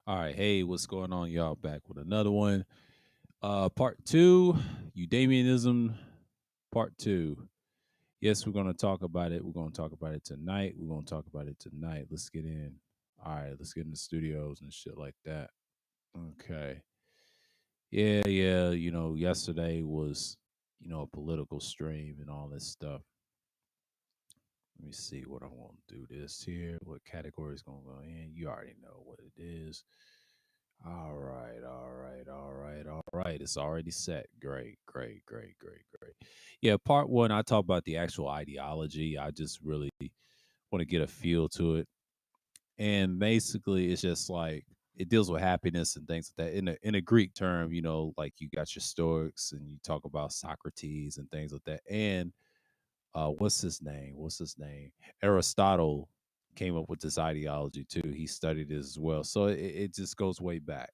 All right, hey, what's going on, y'all? Back with another one. Part two, Eudaimonism, part two. Yes, we're gonna talk about it. We're gonna talk about it tonight. We're gonna talk about it tonight. Let's get in. All right, let's get in the studios and shit like that. Okay. Yeah. Yesterday was, a political stream and all this stuff. Let me see what I want to do this here. What category is gonna go in? You already know what it is. All right. It's already set. Great. Yeah, part one, I talk about the actual ideology. I just really want to get a feel to it. And basically, it's just like it deals with happiness and things like that. In a Greek term, like you got your Stoics and you talk about Socrates and things like that. And what's his name? Aristotle came up with this ideology too. He studied it as well. So it just goes way back.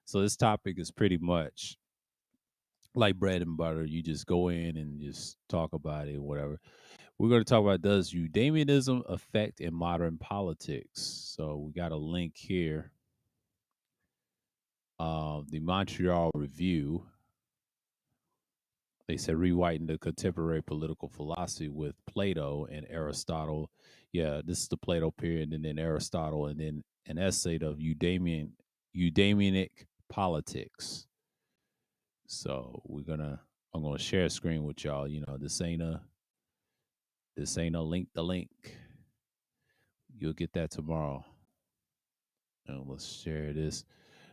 So this topic is pretty much like bread and butter. You just go in and just talk about it, whatever. We're going to talk about, does Eudaimonism affect in modern politics? So we got a link here. The Montreal Review. They said rewriting the contemporary political philosophy with Plato and Aristotle. Yeah, this is the Plato period, and then Aristotle, and then an essay of Eudaimonic politics. So I'm gonna share a screen with y'all. This ain't a link the link. You'll get that tomorrow. And let's share this.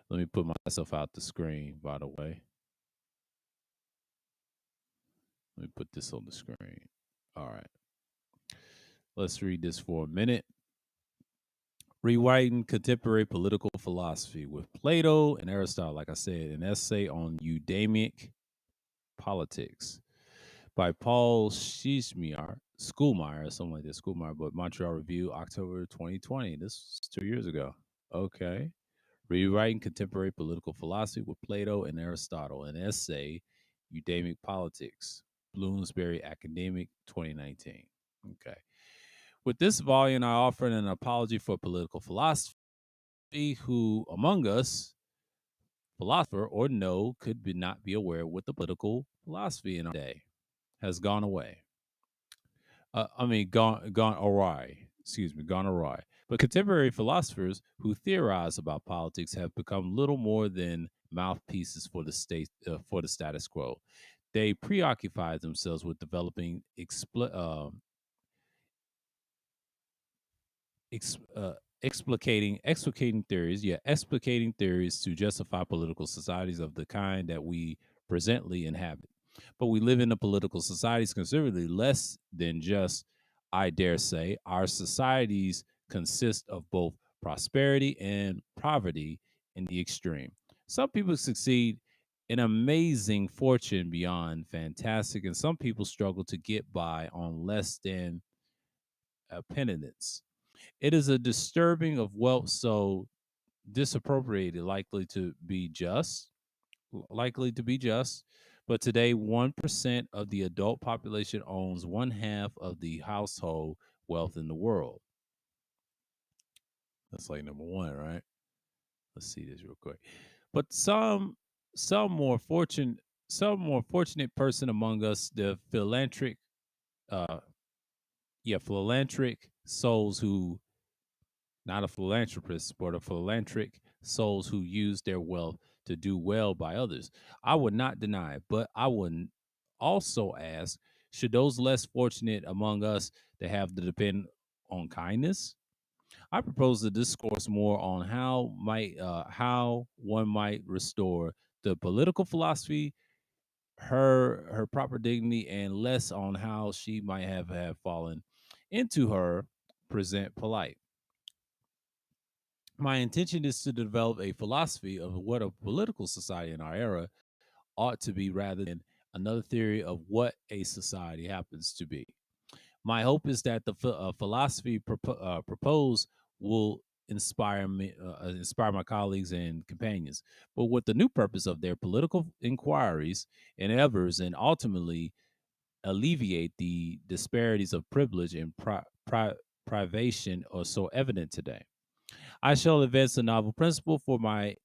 Let me put myself out the screen, by the way. Let me put this on the screen. All right. Let's read this for a minute. Rewriting contemporary political philosophy with Plato and Aristotle. Like I said, an essay on Eudaimic politics by Paul Schoolmeyer, something like this, Schoolmeyer, but Montreal Review, October 2020. This was 2 years ago. Okay. Rewriting Contemporary Political Philosophy with Plato and Aristotle, an essay, Eudaimic Politics, Bloomsbury Academic, 2019. Okay. With this volume, I offer an apology for political philosophy, who among us, philosopher or no, not be aware what the political philosophy in our day has gone away. Gone awry. Excuse me, gone awry. But contemporary philosophers who theorize about politics have become little more than mouthpieces for the status quo. They preoccupy themselves with developing explicating theories, explicating theories to justify political societies of the kind that we presently inhabit. But we live in a political societies considerably less than just, I dare say, our societies consist of both prosperity and poverty in the extreme. Some people succeed in amazing fortune beyond fantastic, and some people struggle to get by on less than a pittance. It is a disturbing of wealth so disappropriated, likely to be just. But today, 1% of the adult population owns one half of the household wealth in the world. That's like number one, right? Let's see this real quick. But some more fortunate person among us, the uh philanthropic souls who, not a philanthropist, but a philanthropic souls who use their wealth to do well by others. I would not deny it, but I would also ask, should those less fortunate among us that have to depend on kindness? I propose to discourse more on how one might restore the political philosophy her proper dignity, and less on how she might have fallen into her present polite. My intention is to develop a philosophy of what a political society in our era ought to be, rather than another theory of what a society happens to be. My hope is that the philosophy proposed will inspire my colleagues and companions, but with the new purpose of their political inquiries, endeavors, and ultimately alleviate the disparities of privilege and privation are so evident today. I shall advance a novel principle for my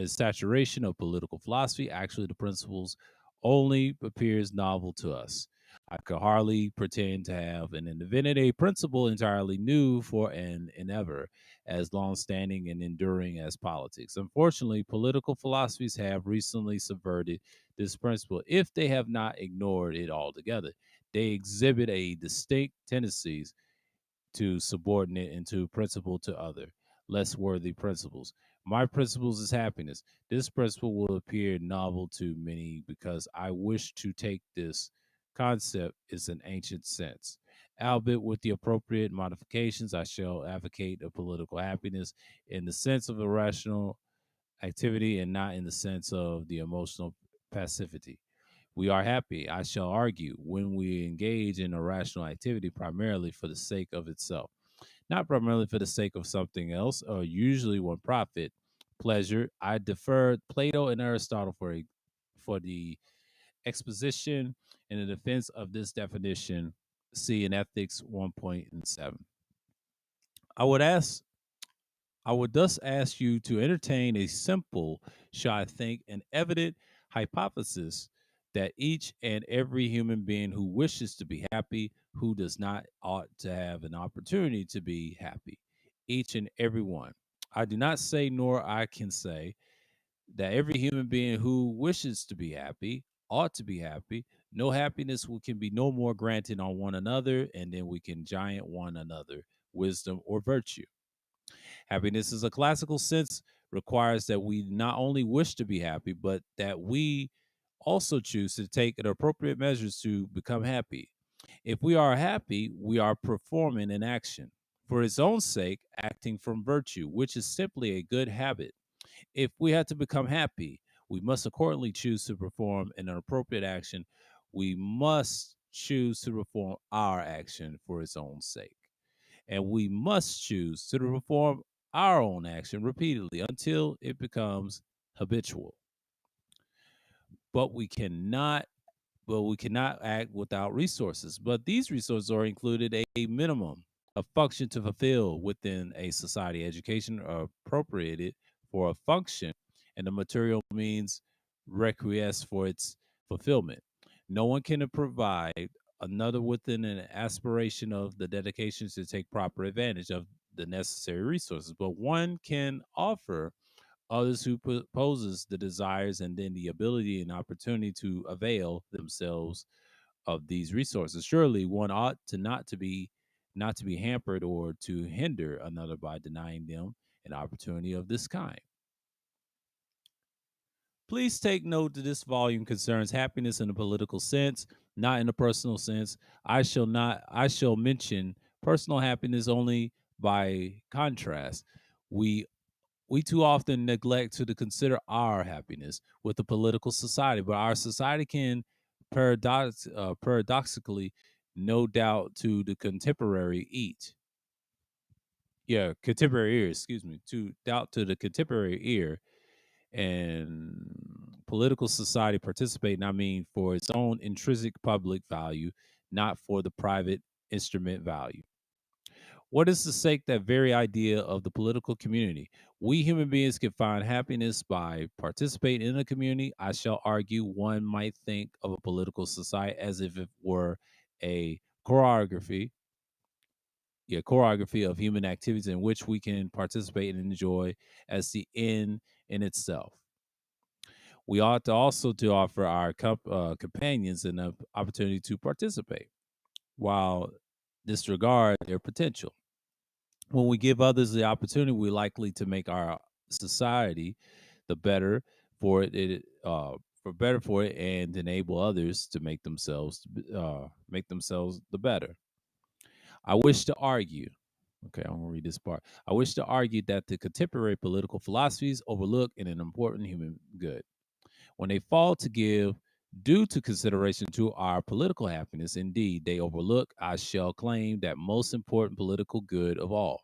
saturation of political philosophy. Actually, the principles only appears novel to us. I could hardly pretend to have an invented a principle entirely new for an ever as long-standing and enduring as politics. Unfortunately, political philosophies have recently subverted this principle if they have not ignored it altogether. They exhibit a distinct tendencies to subordinate into principle to other less worthy principles. My principles is happiness. This principle will appear novel to many because I wish to take this concept is an ancient sense. Albeit with the appropriate modifications, I shall advocate a political happiness in the sense of a rational activity and not in the sense of the emotional passivity. We are happy, I shall argue, when we engage in a rational activity primarily for the sake of itself, not primarily for the sake of something else, or usually one profit, pleasure. I defer Plato and Aristotle for the exposition and the defense of this definition. See in Ethics 1.7. I would ask I would thus ask you to entertain a simple, shall I think, an evident hypothesis that each and every human being who wishes to be happy, who does not, ought to have an opportunity to be happy. Each and every one. I do not say, nor I can say, that every human being who wishes to be happy ought to be happy. No happiness can be no more granted on one another, and then we can giant one another wisdom or virtue. Happiness is a classical sense requires that we not only wish to be happy, but that we also choose to take the appropriate measures to become happy. If we are happy, we are performing an action for its own sake, acting from virtue, which is simply a good habit. If we had to become happy, we must accordingly choose to perform an appropriate action. We must choose to perform our action for its own sake, and we must choose to perform our own action repeatedly until it becomes habitual. But we cannot act without resources. But these resources are included a minimum of function to fulfill within a society. Education are appropriated for a function, and the material means requiesce for its fulfillment. No one can provide another within an aspiration of the dedication to take proper advantage of the necessary resources, but one can offer others who poses the desires and then the ability and opportunity to avail themselves of these resources. Surely one ought to not to be hampered or to hinder another by denying them an opportunity of this kind. Please take note that this volume concerns happiness in a political sense, not in a personal sense. I shall mention personal happiness only by contrast. We we too often neglect to consider our happiness with the political society, but our society can paradoxically, no doubt, to the contemporary contemporary ear, excuse me, to doubt to the contemporary ear and political society participate, and I mean for its own intrinsic public value, not for the private instrument value. What is the sake that very idea of the political community? We human beings can find happiness by participating in a community. I shall argue one might think of a political society as if it were a choreography, choreography of human activities in which we can participate and enjoy as the end in itself. We ought to also to offer our companions an opportunity to participate while disregard their potential. When we give others the opportunity, we're likely to make our society the better for it, for better for it, and enable others to make themselves the better. I wish to argue. Okay, I'm gonna read this part. I wish to argue that the contemporary political philosophies overlook an important human good when they fall to give due to consideration to our political happiness. Indeed, they overlook, I shall claim, that most important political good of all.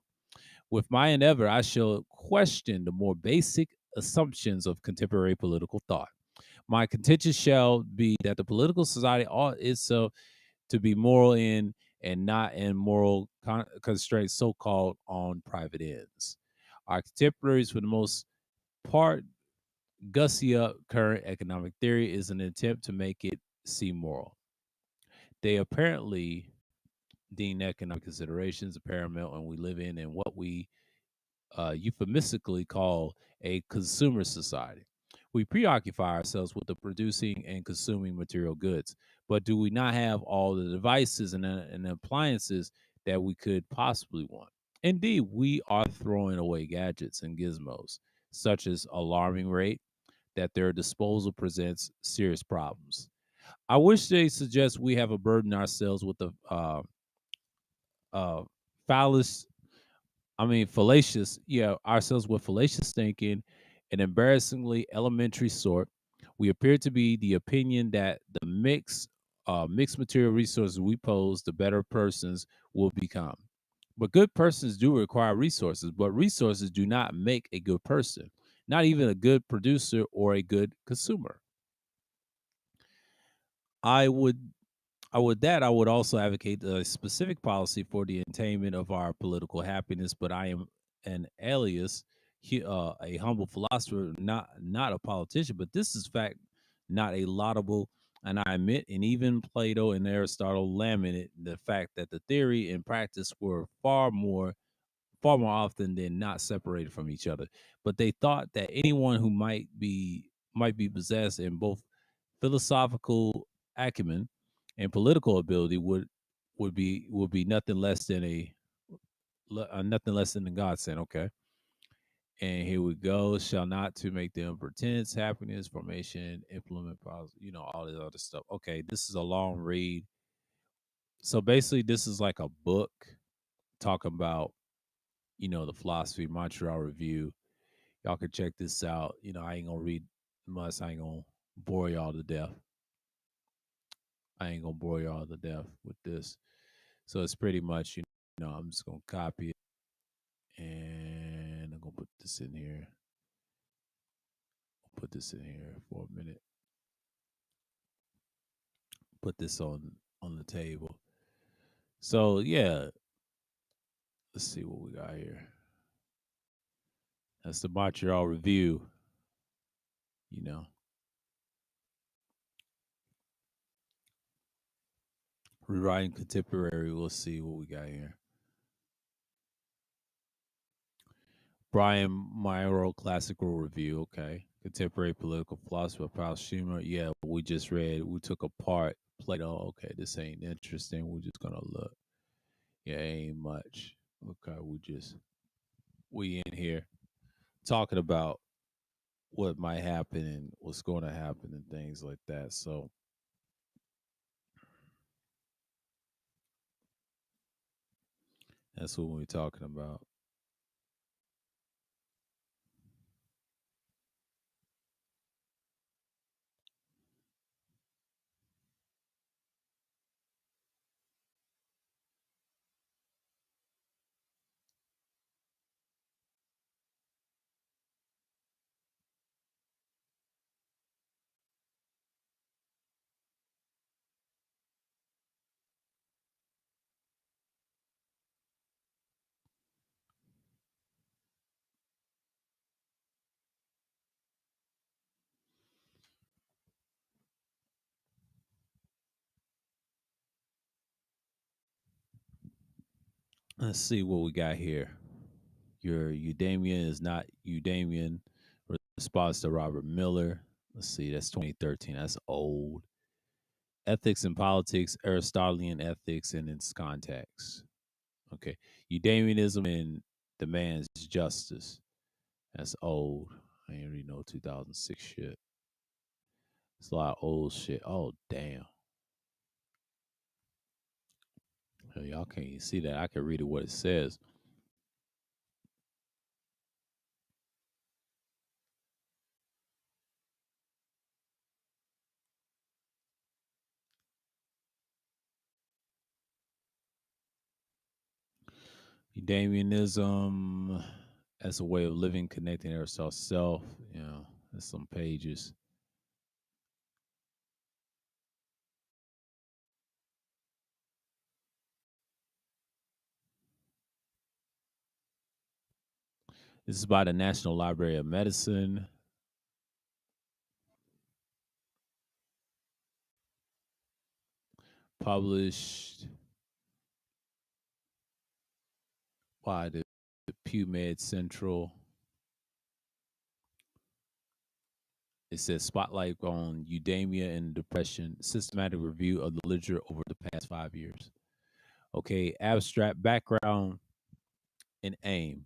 With my endeavor, I shall question the more basic assumptions of contemporary political thought. My contention shall be that the political society ought itself to be moral in and not in moral constraints, so called on private ends. Our contemporaries, for the most part, gussy up current economic theory is an attempt to make it seem moral. They apparently deem economic considerations paramount, and we live in what we euphemistically call a consumer society. We preoccupy ourselves with the producing and consuming material goods, but do we not have all the devices and appliances that we could possibly want? Indeed, we are throwing away gadgets and gizmos, such as alarming rate that their disposal presents serious problems. I wish they suggest we have a burden ourselves with the uh, phallus fallacious, yeah, ourselves with fallacious thinking, an embarrassingly elementary sort. We appear to be the opinion that the mixed material resources we pose, the better persons will become. But good persons do require resources, but resources do not make a good person, not even a good producer or a good consumer. I would I would also advocate a specific policy for the attainment of our political happiness, but I am an alias, a humble philosopher, not a politician. But this is fact, not a laudable. And I admit, and even Plato and Aristotle lamented the fact that the theory and practice were far more often than not separated from each other. But they thought that anyone who might be possessed in both philosophical acumen and political ability would be nothing less than nothing less than a godsend. Okay, and here we go. Shall not to make them pretense, happiness, formation, implement, all this other stuff. Okay, this is a long read. So basically, this is like a book talking about the philosophy Montreal Review. Y'all can check this out. I ain't gonna read much. I ain't gonna bore y'all to death. I ain't gonna bore y'all to death with this. So it's pretty much, I'm just gonna copy it and I'm gonna put this in here. Put this in here for a minute. Put this on the table. So yeah, let's see what we got here. That's the Montreal Review. You know, rewriting contemporary. We'll see what we got here. Brian Myro Classical Review. Okay. Contemporary political philosopher Paul Schumer. Yeah, we took apart Plato. Okay, this ain't interesting. We're just gonna look. Yeah, ain't much. Okay, we in here talking about what might happen and what's going to happen and things like that. So that's what we're talking about. Let's see what we got here. Your Eudaimion is not Eudaimion. Response to Robert Miller. Let's see, that's 2013. That's old. Ethics and Politics, Aristotelian Ethics and its Context. Okay. Eudaimonism and Demands Justice. That's old. I ain't really know 2006 shit. It's a lot of old shit. Oh, damn. Hell, y'all can't even see that. I can read it what it says. Eudaimonism as a way of living, connecting ourselves self. There's some pages. This is by the National Library of Medicine. Published by the Pew Med Central. It says spotlight on eudaimonia and depression, systematic review of the literature over the past 5 years. Okay, abstract background and aim.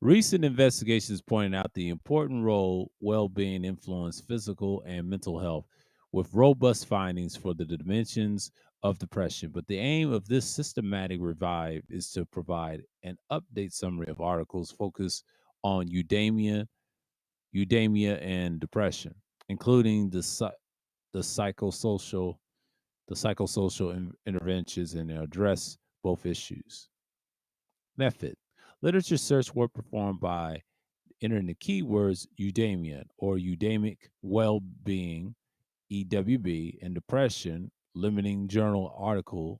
Recent investigations pointed out the important role well-being influence physical and mental health, with robust findings for the dimensions of depression. But the aim of this systematic revive is to provide an update summary of articles focused on eudaimonia and depression, including the psychosocial interventions, and address both issues. Method. Literature search work performed by entering the keywords eudaimonia or eudaimic well-being, EWB, and depression, limiting journal article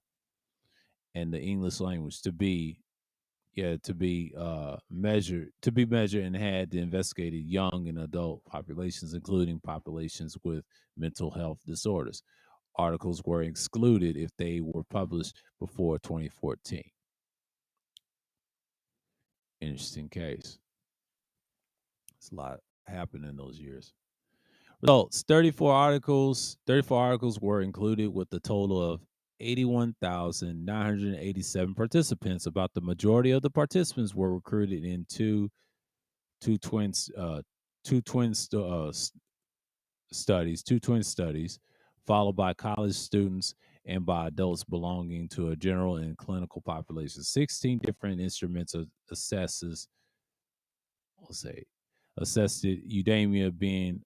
and the English language to be measured and had to investigated young and adult populations, including populations with mental health disorders. Articles were excluded if they were published before 2014. Interesting case. It's a lot happened in those years. Results: 34 articles were included with a total of 81,987 participants. About the majority of the participants were recruited in two twins two twin stu- s- studies, two twin studies, followed by college students and by adults belonging to a general and clinical population. 16 different instruments assesses, we'll say, assessed eudaimonia being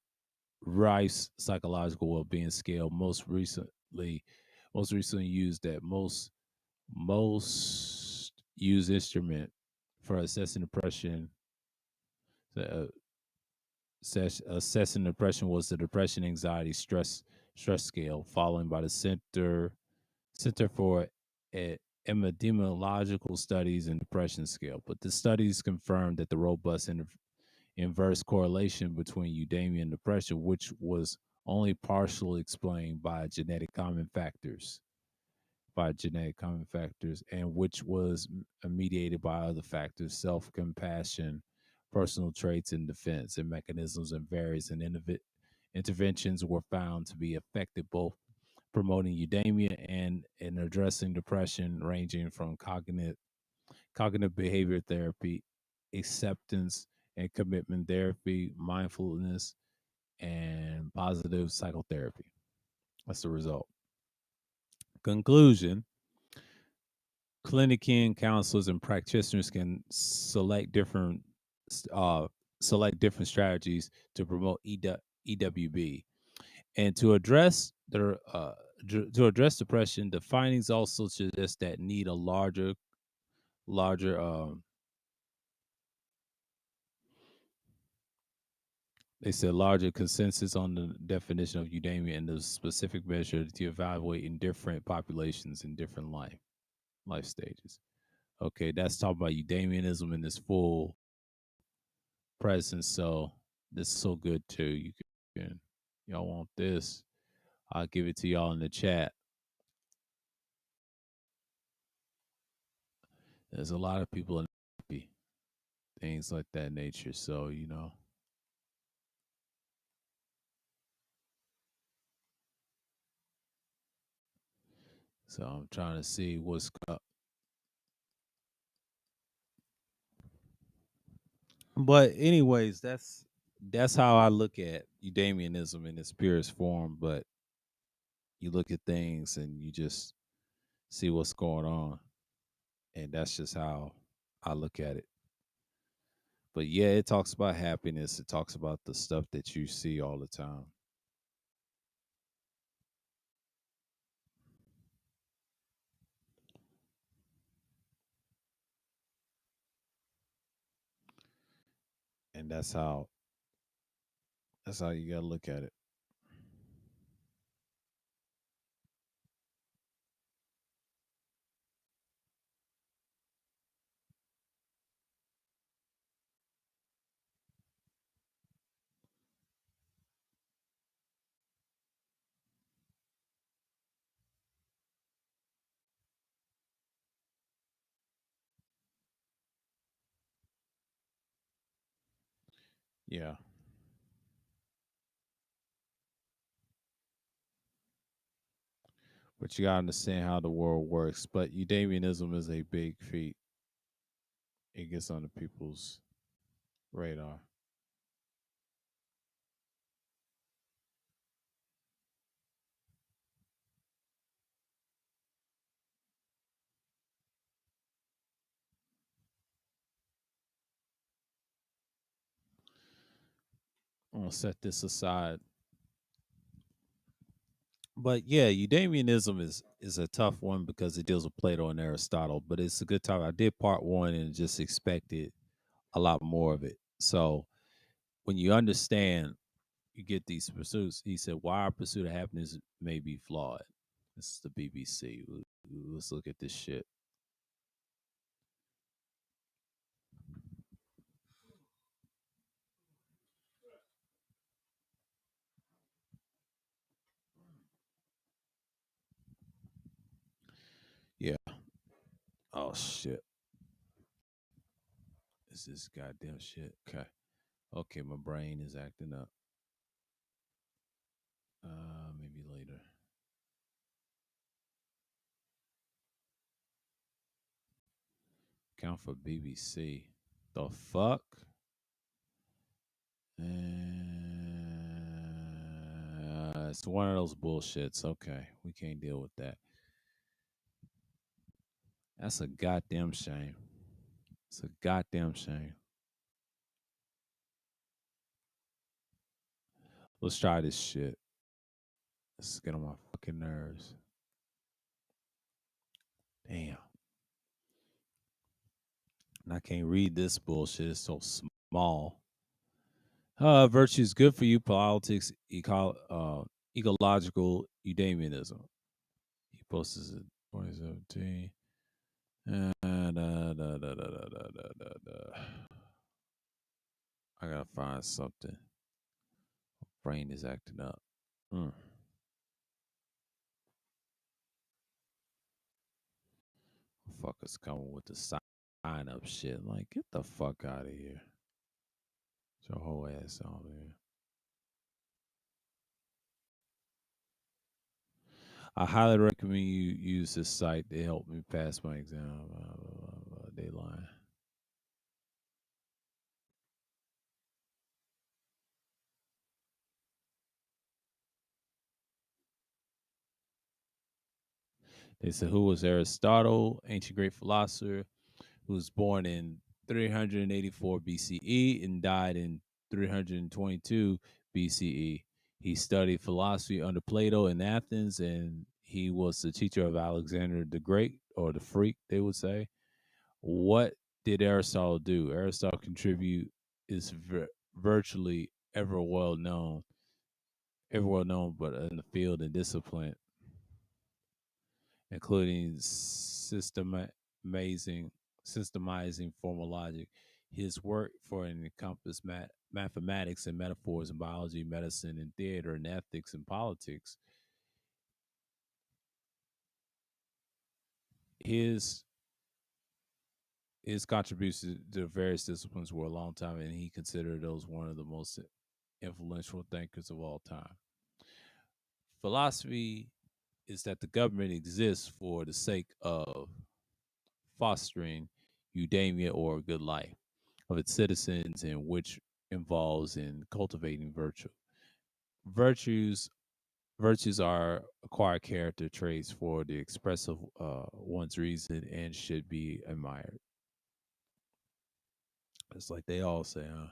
Rice psychological well-being scale, most recently used at most used instrument for assessing depression. Uh, assessing depression was the depression anxiety stress scale, followed by the Center for Epidemiological Studies and Depression scale. But the studies confirmed that the robust inverse correlation between eudaimonia and depression, which was only partially explained by genetic common factors, and which was mediated by other factors, self-compassion, personal traits, and defense and mechanisms, and various interventions were found to be effective, both promoting eudaimonia and in addressing depression, ranging from cognitive behavior therapy, acceptance and commitment therapy, mindfulness, and positive psychotherapy. That's the result. Conclusion: clinician counselors and practitioners can uh, select different strategies to promote EWB and to address depression. The findings also suggest that need a larger they said larger consensus on the definition of eudaimonia and the specific measure to evaluate in different populations in different life stages. Okay, that's talking about eudaimonism in its full presence. So this is so good too. Can y'all want this? I'll give it to y'all in the chat. There's a lot of people in happy things like that nature. So So I'm trying to see what's up. But anyways, that's how I look at eudaimonism in its purest form. But you look at things and you just see what's going on, and that's just how I look at it. But yeah, it talks about happiness. It talks about the stuff that you see all the time. And that's how you gotta look at it. Yeah. But you gotta understand how the world works. But Eudaimonism is a big feat. It gets on the people's radar. I'm gonna set this aside. But yeah, Eudaimonism is a tough one because it deals with Plato and Aristotle. But it's a good topic. I did part one and just expected a lot more of it. So when you understand, you get these pursuits. He said, "Why our pursuit of happiness may be flawed." This is the BBC. Let's look at this shit. Yeah. Oh shit. This is goddamn shit. Okay. Okay, my brain is acting up. Maybe later. Count for BBC. The fuck? It's one of those bullshits. Okay, we can't deal with that. That's a goddamn shame. It's a goddamn shame. Let's try this shit. Let's get on my fucking nerves. Damn. And I can't read this bullshit. It's so small. Virtue is good for you. Politics, ecological eudaimonism. He posted it 2017. I gotta find something. Brain is acting up. Mm. Fuckers coming with the sign up shit. Like, get the fuck out of here. Get your whole ass on here. I highly recommend you use this site to help me pass my exam. They lying. They said, who was Aristotle, ancient Greek philosopher, who was born in 384 BCE and died in 322 BCE. He studied philosophy under Plato in Athens, and he was the teacher of Alexander the Great, or the Freak, they would say. What did Aristotle do? Aristotle contribute is virtually ever well known, but in the field and discipline, including systemizing formal logic. His work for an encompass mathematics and metaphors in biology, medicine, and theater, and ethics and politics. His his contributions to various disciplines were a long time, and he considered those one of the most influential thinkers of all time. Philosophy is that the government exists for the sake of fostering eudaimonia, or good life, of its citizens, and which involves in cultivating virtue. Virtues virtues are acquired character traits for the expressive one's reason and should be admired. It's like they all say, huh?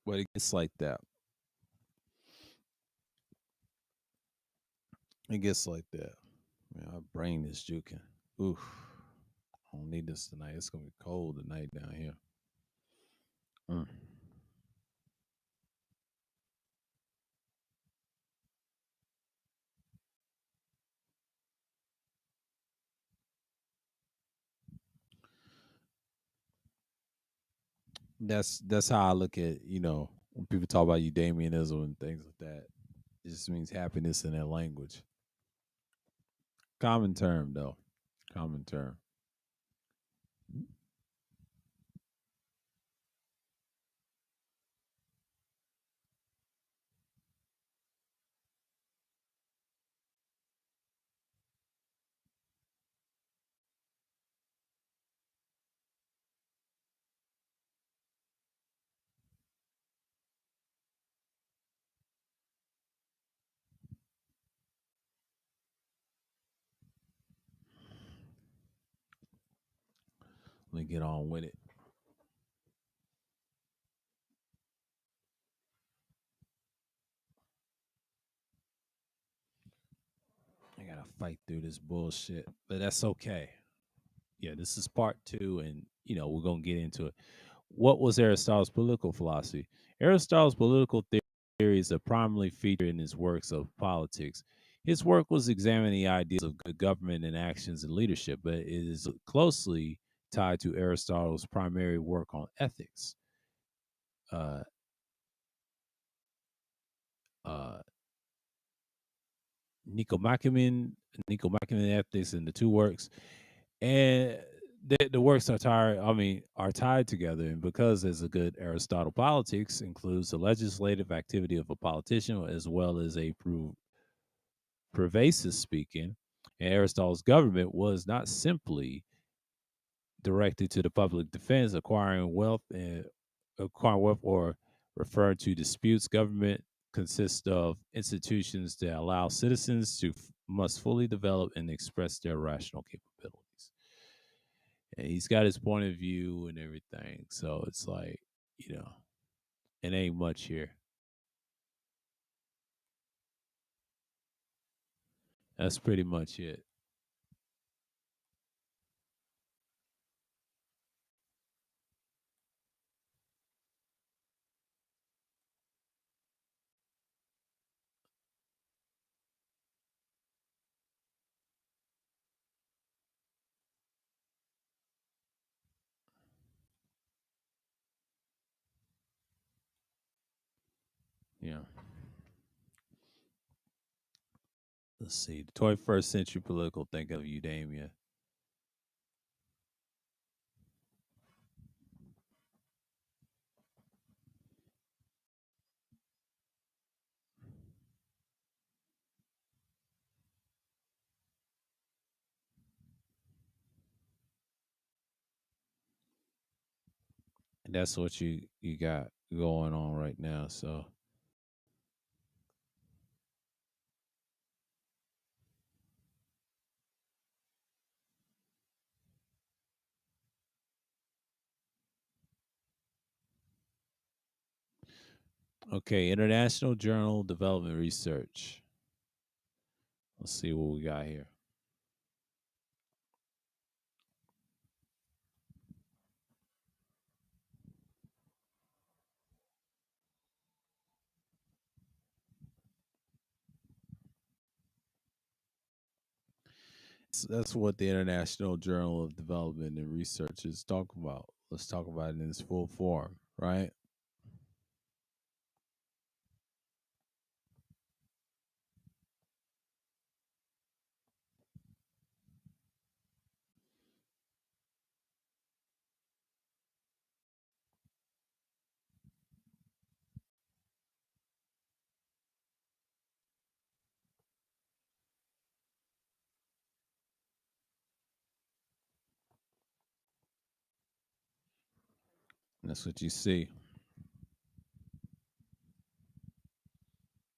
But it gets like that. It gets like that. Man, my brain is juking. Oof. I don't need this tonight. It's gonna be cold tonight down here. Mm. That's how I look at, when people talk about Eudaimonism and things like that. It just means happiness in their language. Common term, though. Common term. Let me get on with it. I gotta fight through this bullshit, but that's okay. Yeah, this is part two, and we're gonna get into it. What was Aristotle's political philosophy? Aristotle's political theories are primarily featured in his works of politics. His work was examining the ideas of good government and actions and leadership, but it is closely tied to Aristotle's primary work on ethics. Uh, uh, Nicomachean, Nicomachean Ethics, and the two works, and the works are tied. I mean, are tied together, and because there's a good Aristotle politics includes the legislative activity of a politician as well as a pervasive speaking. And Aristotle's government was not simply directed to the public defense, acquiring wealth, or referring to disputes. Government consists of institutions that allow citizens to must fully develop and express their rational capabilities. And he's got his point of view and everything. So it's like, it ain't much here. That's pretty much it. Yeah. Let's see. The 21st century political thinking of Eudaimonia. And that's what you got going on right now. So okay, International Journal Development Research. Let's see what we got here. That's what the International Journal of Development and Research is talking about. Let's talk about it in its full form, right? That's what you see.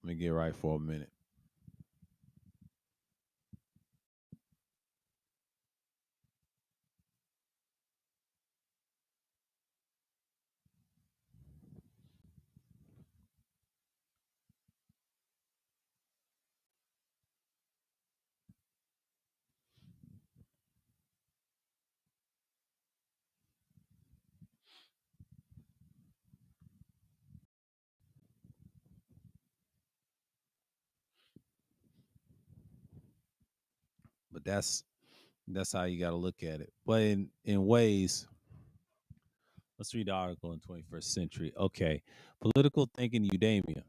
Let me get right for a minute. But that's how you got to look at it. But in ways, let's read the article in 21st century. Okay, political thinking Eudaimonia.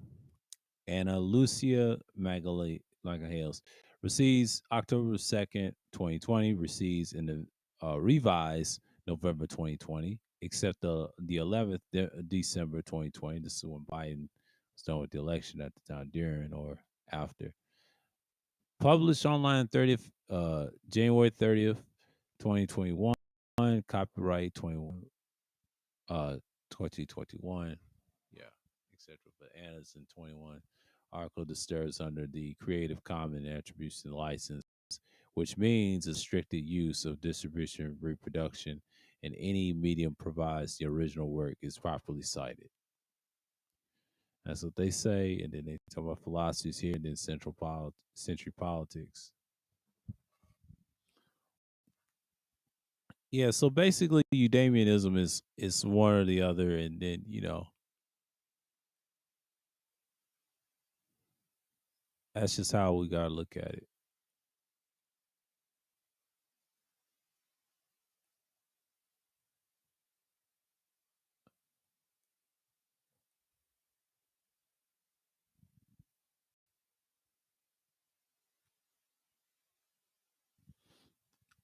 Anna Lucia Magalhães Recedes October 2nd, 2020. Recedes in the revised November 2020, except the 11th December 2020. This is when Biden was done with the election at the time, during or after. Published online 30th January 30th, 2021. Copyright 2021. Yeah, etc. But Anna's in 21. Article disturbs under the Creative Commons Attribution License, which means a restricted use of distribution, reproduction, and any medium provides the original work is properly cited. That's what they say, and then they talk about philosophies here, and then century politics. Yeah, so basically, Eudaimonism is one or the other, and then that's just how we gotta look at it.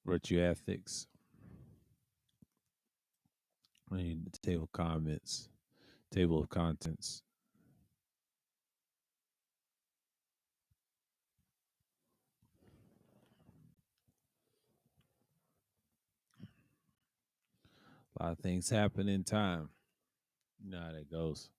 Virtue ethics. I mean, the table of comments, table of contents. A lot of things happen in time. You know how that goes.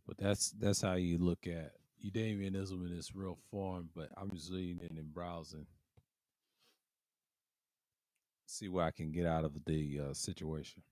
But that's how you look at Eudaimonism in its real form. But I'm just reading it and browsing, see what I can get out of the situation.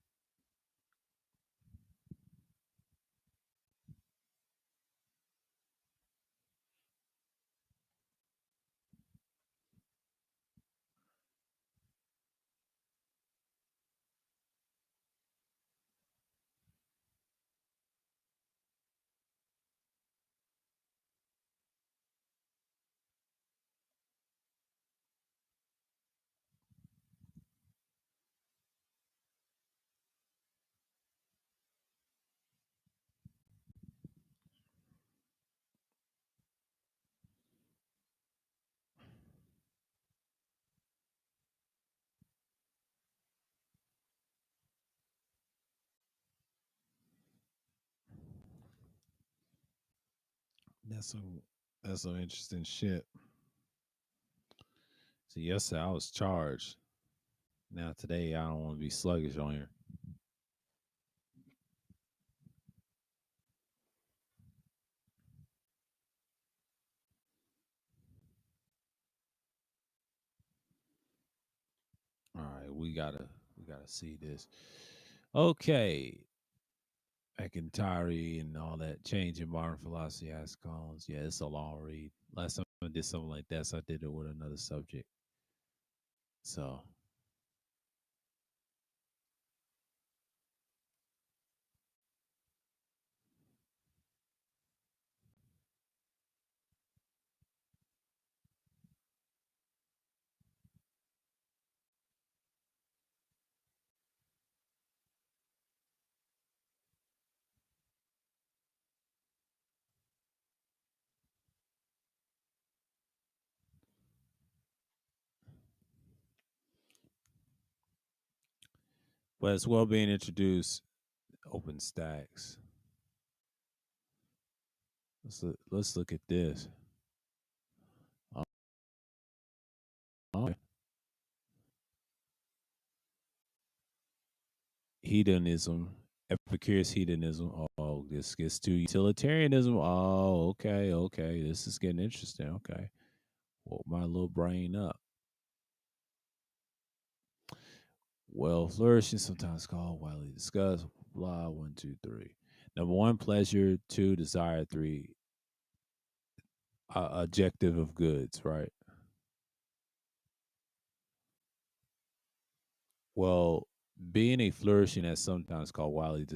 That's some that's some interesting shit. So yesterday I was charged. Now today I don't want to be sluggish on here. All right, we gotta see this. Okay, McIntyre and all that change in modern philosophy has cons. Yeah, it's a long read. Last time I did something like that, so I did it with another subject. So, but it's well being introduced. Open stacks. Let's look at this. Oh, hedonism, Epicurus hedonism. Oh, this gets to utilitarianism. Oh, okay, okay. This is getting interesting. Okay, woke my little brain up. Well, flourishing, sometimes called widely discussed. Blah, one, two, three. Number one, pleasure. Two, desire. Three, objective of goods, right? Well, being a flourishing, as sometimes called widely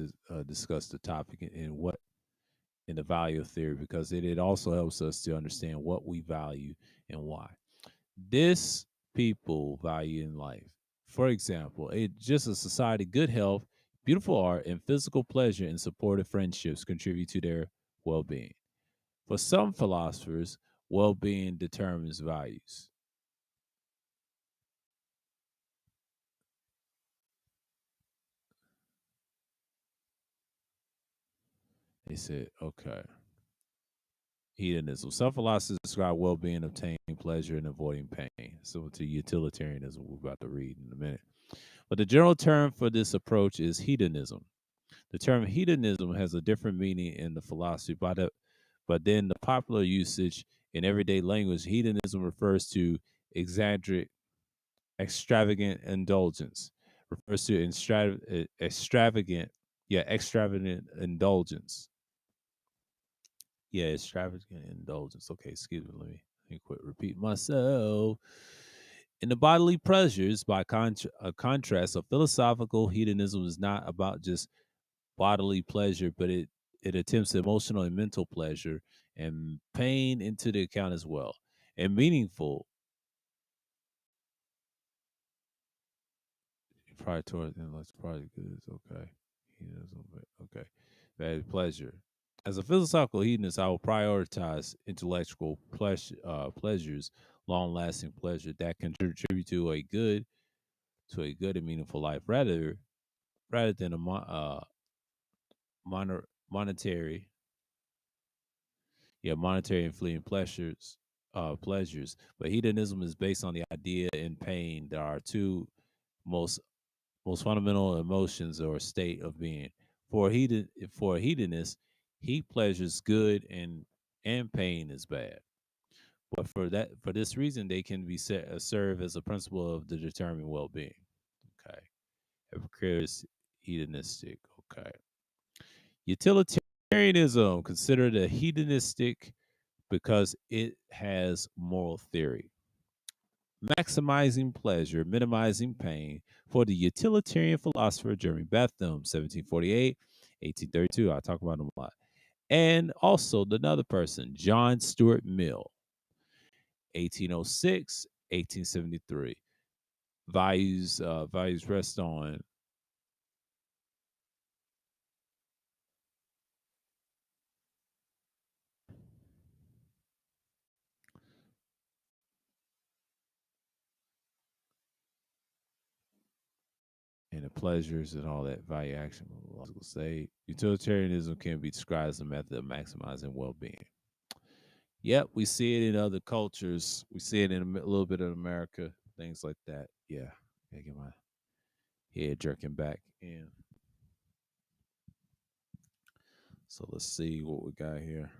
discussed, the topic in what in the value of theory, because it also helps us to understand what we value and why. This people value in life. For example, just a society, good health, beautiful art, and physical pleasure and supportive friendships contribute to their well being. For some philosophers, well being determines values. They said, okay. Hedonism. Some philosophers describe well being, obtaining pleasure, and avoiding pain. So to utilitarianism, we're about to read in a minute. But the general term for this approach is hedonism. The term hedonism has a different meaning in the philosophy, but then the popular usage in everyday language, hedonism refers to exaggerate, extravagant indulgence. Refers to extravagant indulgence. Yeah, extravagant indulgence. Okay, excuse me. Let me quit repeat myself. In the bodily pleasures, by contrast, a philosophical hedonism is not about just bodily pleasure, but it attempts emotional and mental pleasure and pain into the account as well. And meaningful, probably towards intellectual probably goods. Okay, hedonism, okay, that is pleasure. As a philosophical hedonist, I will prioritize intellectual pleasures, long-lasting pleasure that contribute to a good and meaningful life, rather than a monetary, monetary and fleeting pleasures. But hedonism is based on the idea and pain. There are two most most fundamental emotions or state of being. For a hedonist, he pleasures good and pain is bad. But for this reason, they can be serve as a principle of the determined well being. Okay, Epicurus hedonistic. Okay, utilitarianism considered a hedonistic because it has moral theory, maximizing pleasure, minimizing pain. For the utilitarian philosopher Jeremy Bentham, 1748, 1832, I talk about him a lot. And also another person, John Stuart Mill, 1806, 1873. Values rest on and the pleasures and all that value action. Say utilitarianism can be described as a method of maximizing well-being. Yep, we see it in other cultures. We see it in a little bit of America, things like that. Yeah, I get my head jerking back in. So let's see what we got here.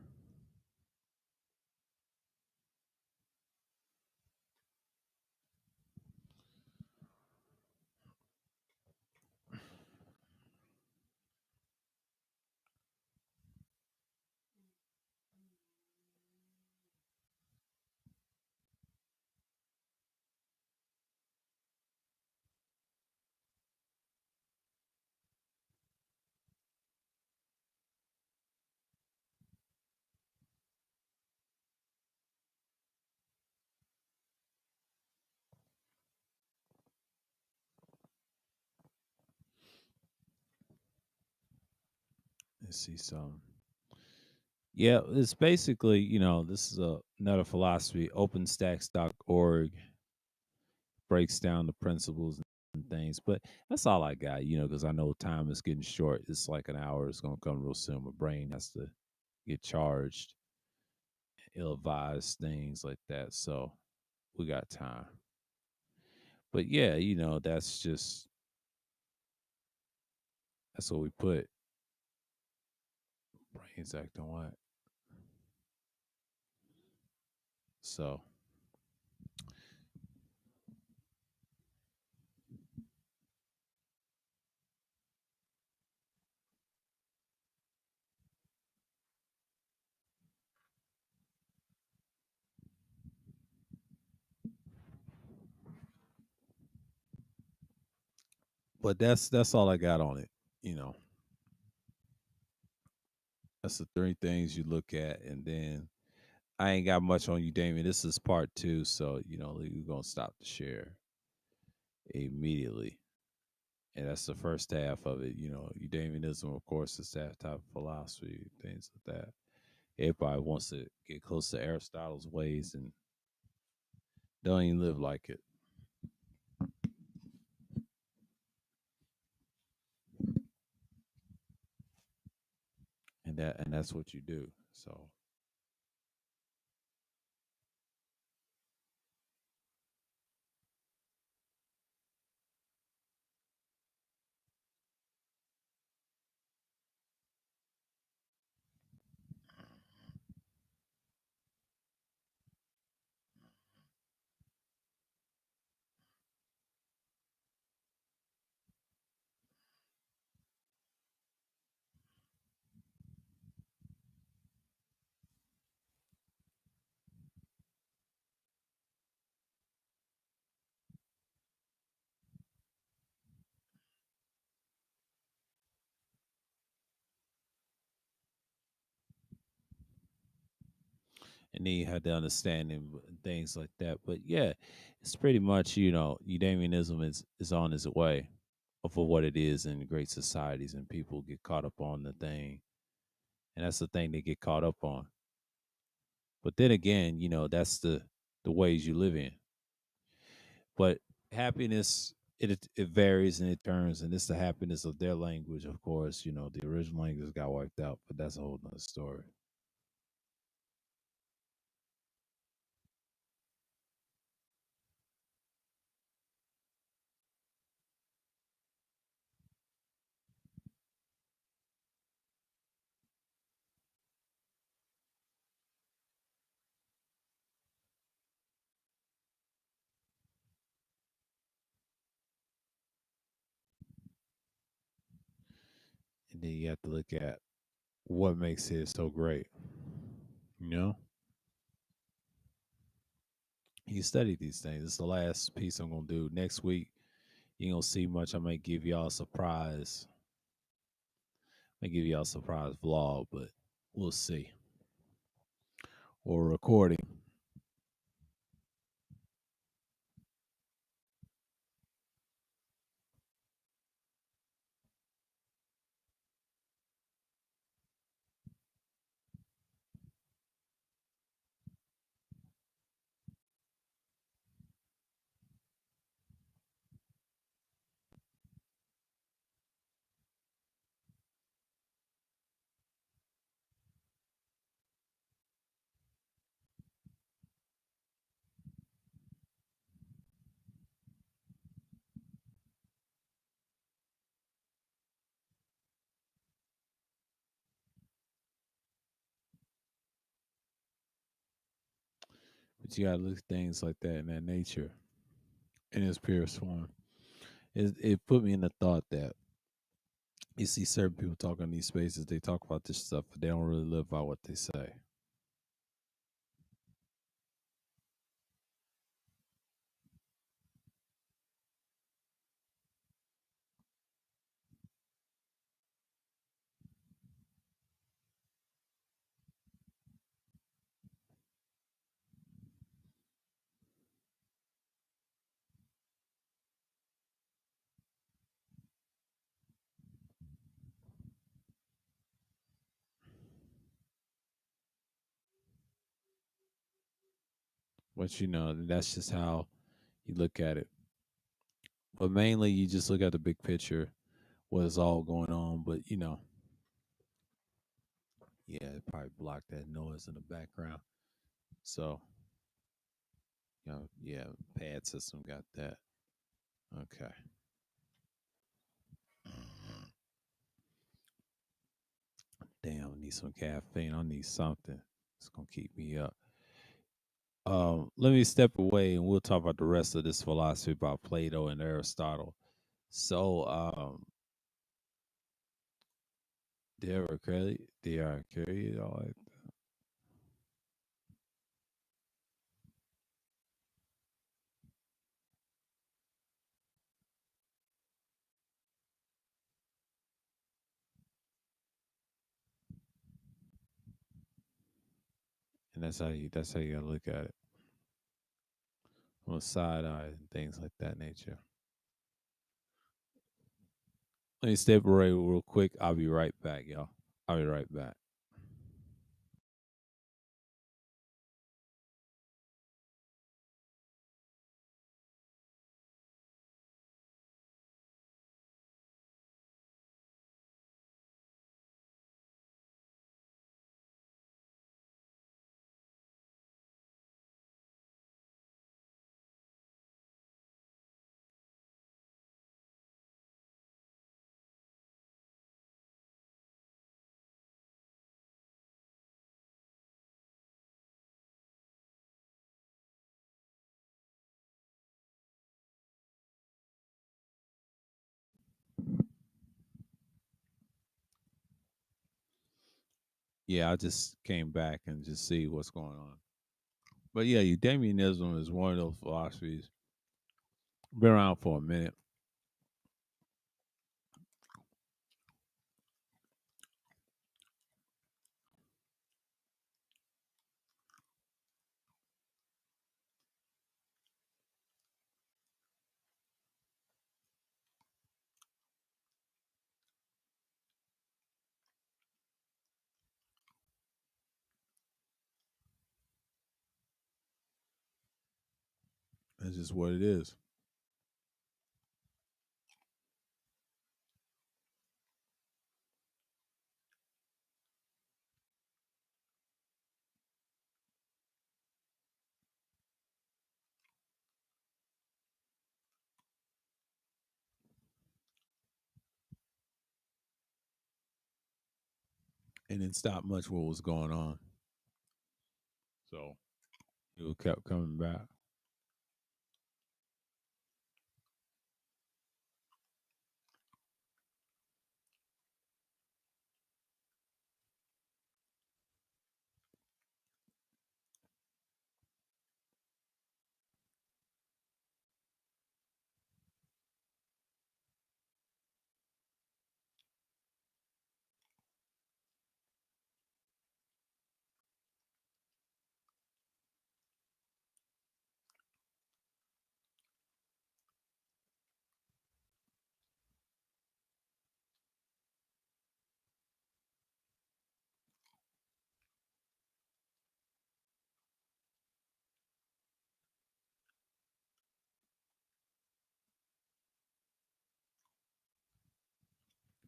Let's see some. Yeah, it's basically, this is another philosophy. OpenStax.org breaks down the principles and things. But that's all I got, because I know time is getting short. It's like an hour. It's going to come real soon. My brain has to get charged, ill advised, things like that. So we got time. But yeah, that's what we put. Brains acting what? So But that's all I got on it. You know, that's the three things you look at, and then I ain't got much on you, Damien. This is part two, so we're gonna stop the share immediately. And that's the first half of it. Eudaimonism, of course, is that type of philosophy, things like that. Everybody wants to get close to Aristotle's ways and don't even live like it. And that's what you do. So, and then you have the understanding and things like that. But yeah, it's pretty much, Eudaimonism is on its way for what it is in great societies, and people get caught up on the thing, and that's the thing they get caught up on. But then again, that's the ways you live in. But happiness, it varies and it turns, and it's the happiness of their language, of course. The original language got wiped out, but that's a whole nother story. And then you have to look at what makes it so great. You know, you study these things. It's the last piece I'm gonna do next week. You ain't gonna see much. I might give y'all a surprise. I might give y'all a surprise vlog, but we'll see. Or recording. But you gotta look at things like that in that nature in its purest form. It put me in the thought that you see certain people talk on these spaces, they talk about this stuff, but they don't really live by what they say. But that's just how you look at it. But mainly you just look at the big picture, what is all going on. But yeah, it probably blocked that noise in the background. So, yeah, pad system got that. Okay. Damn, I need some caffeine. I need something. It's gonna keep me up. Let me step away and we'll talk about the rest of this philosophy about Plato and Aristotle. So, they are carry all right. and that's how you gotta look at it on the side eye and things like that nature. Let me step away real quick. I'll be right back, y'all. I'll be right back. Yeah, I just came back and just see what's going on. But yeah, Eudaimonism is one of those philosophies. Been around for a minute. That's just what it is. And didn't stop much what was going on. So it kept coming back.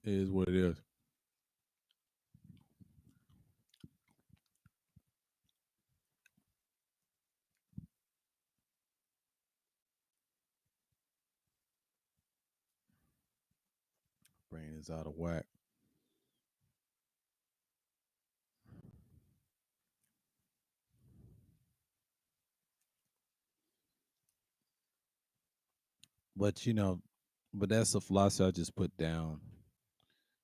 It is what it is. Brain is out of whack. But but that's a philosophy I just put down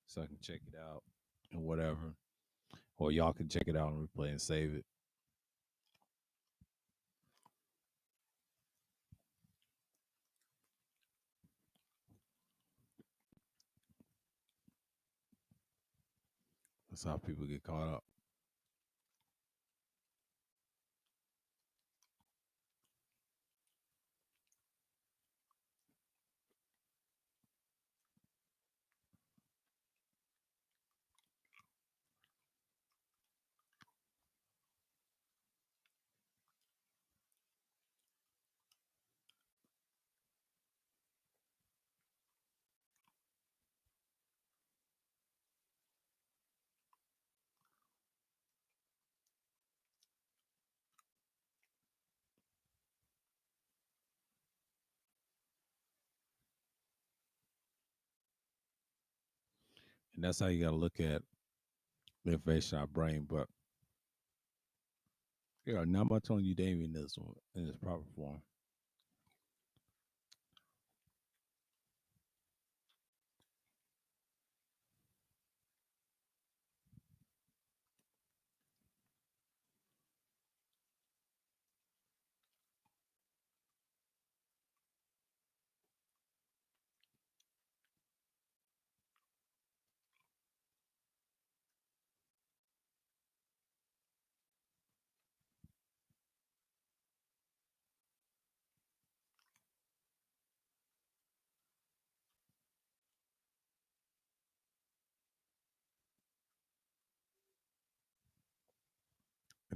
so I can check it out and whatever. Or y'all can check it out and replay and save it. That's how people get caught up. And that's how you got to look at the information in our brain. But yeah, now I'm telling you Damianism in its proper form.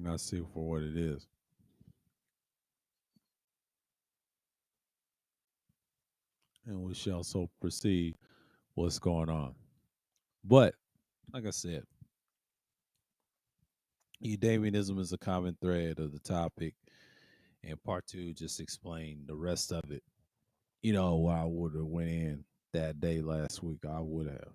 and I see it for what it is. And we shall so perceive what's going on. But like I said, Eudaimonism is a common thread of the topic, and part two just explained the rest of it. You know, why I would have went in that day last week, I would have.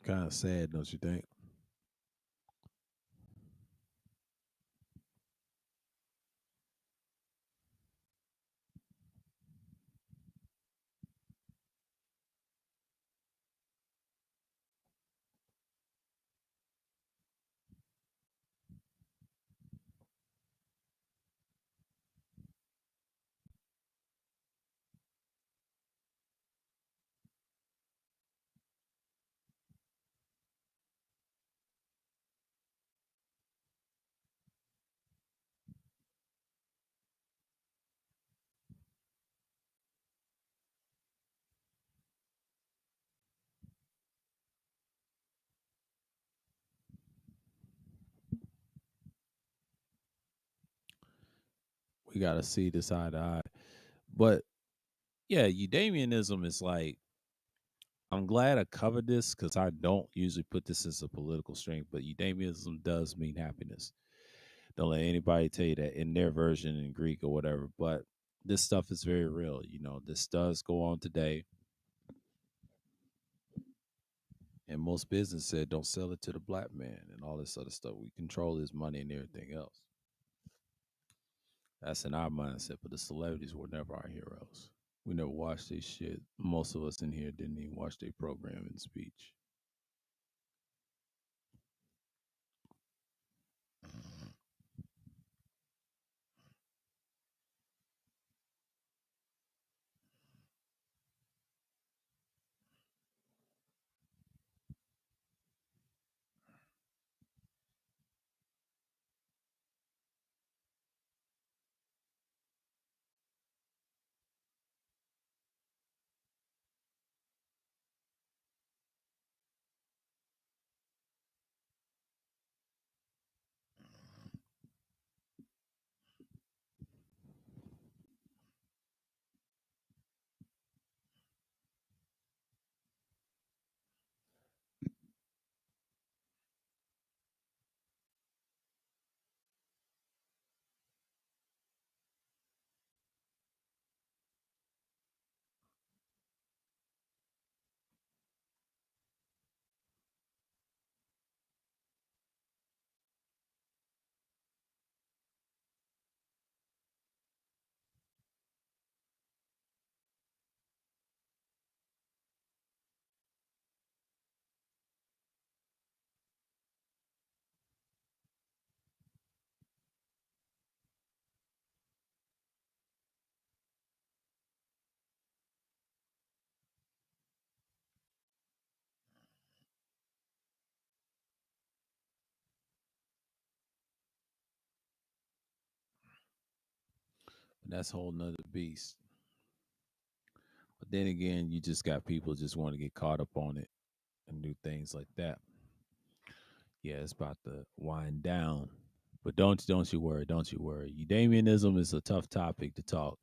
Kind of sad, don't you think? We got to see this eye to eye. But yeah, Eudaimonism is like, I'm glad I covered this because I don't usually put this as a political string, but Eudaimonism does mean happiness. Don't let anybody tell you that in their version in Greek or whatever. But this stuff is very real. You know, this does go on today. And most business said don't sell it to the black man and all this other stuff. We control his money and everything else. That's in our mindset, but the celebrities were never our heroes. We never watched their shit. Most of us in here didn't even watch their program and speech. And that's a whole nother beast. But then again, you just got people just want to get caught up on it and do things like that. Yeah, it's about to wind down. But don't you worry, don't you worry. Eudaimonism is a tough topic to talk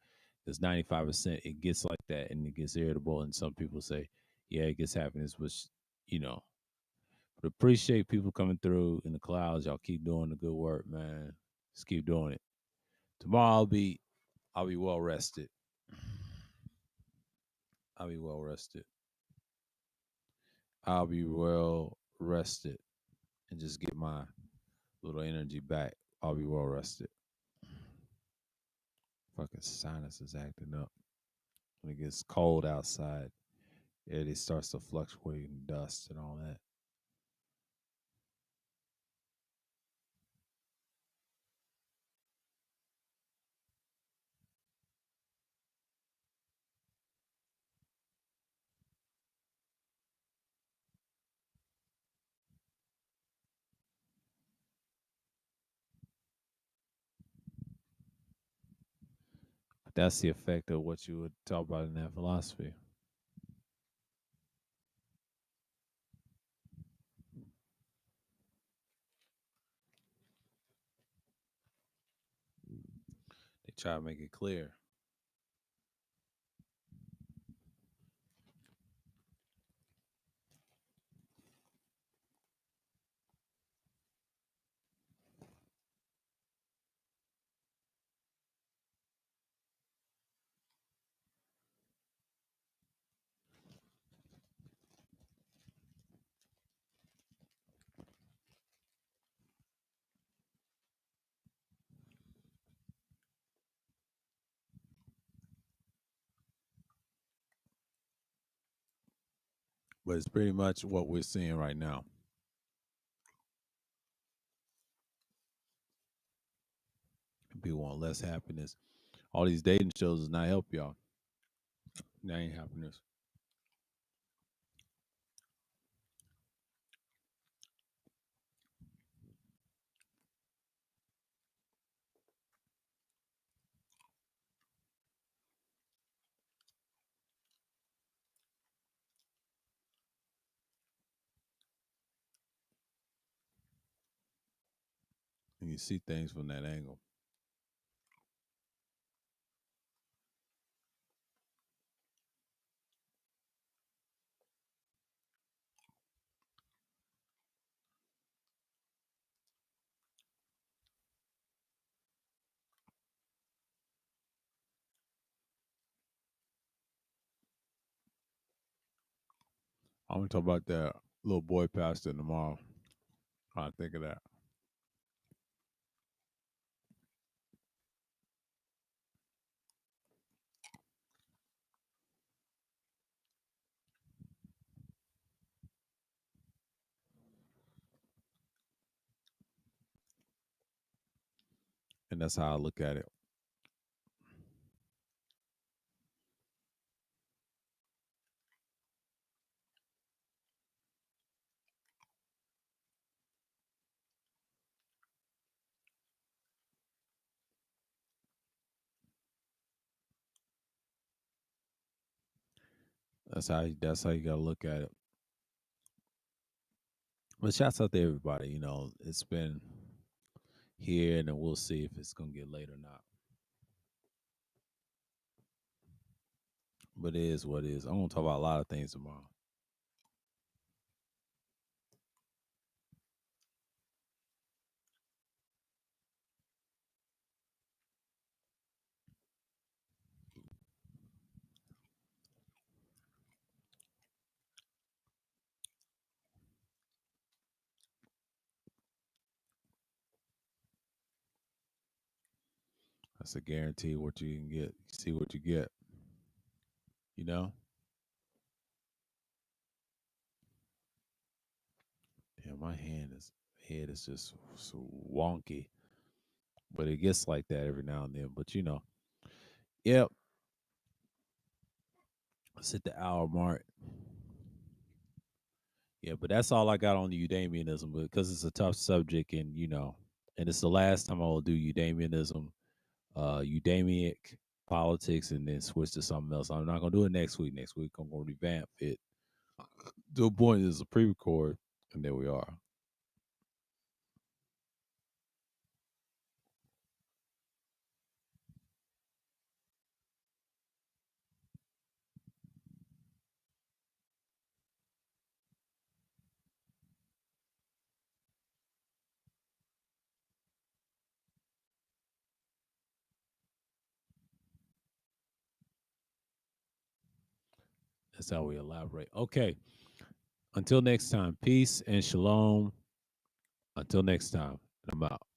because 95% it gets like that and it gets irritable. And some people say, yeah, it gets happiness, which, you know, but appreciate people coming through in the clouds. Y'all keep doing the good work, man. Just keep doing it. Tomorrow I'll be well rested. I'll be well rested. I'll be well rested and just get my little energy back. I'll be well rested. Fucking sinus is acting up. gets cold outside, it starts to fluctuate in dust and all that. That's the effect of what you would talk about in that philosophy. They try to make it clear. But it's pretty much what we're seeing right now. People want less happiness. All these dating shows does not help y'all. That ain't happiness. And you see things from that angle. I'm gonna talk about that little boy pastor tomorrow. I think of that. And that's how I look at it. That's how you gotta look at it. But shouts out to everybody. It's been here, and then we'll see if it's gonna get late or not. But it is what it is. I'm gonna talk about a lot of things tomorrow. That's a guarantee. What you can get, see what you get. You know. Yeah, my head is just so wonky, but it gets like that every now and then. But yep. Let's hit the hour mark. Yeah, but that's all I got on the Eudaimonism because it's a tough subject, and it's the last time I will do Eudaimonism, Eudaimic politics, and then switch to something else. I'm not gonna do it next week. Next week I'm gonna revamp it to a point is a pre-record, and there we are. That's how we elaborate. Okay. Until next time, peace and shalom. Until next time, I'm out.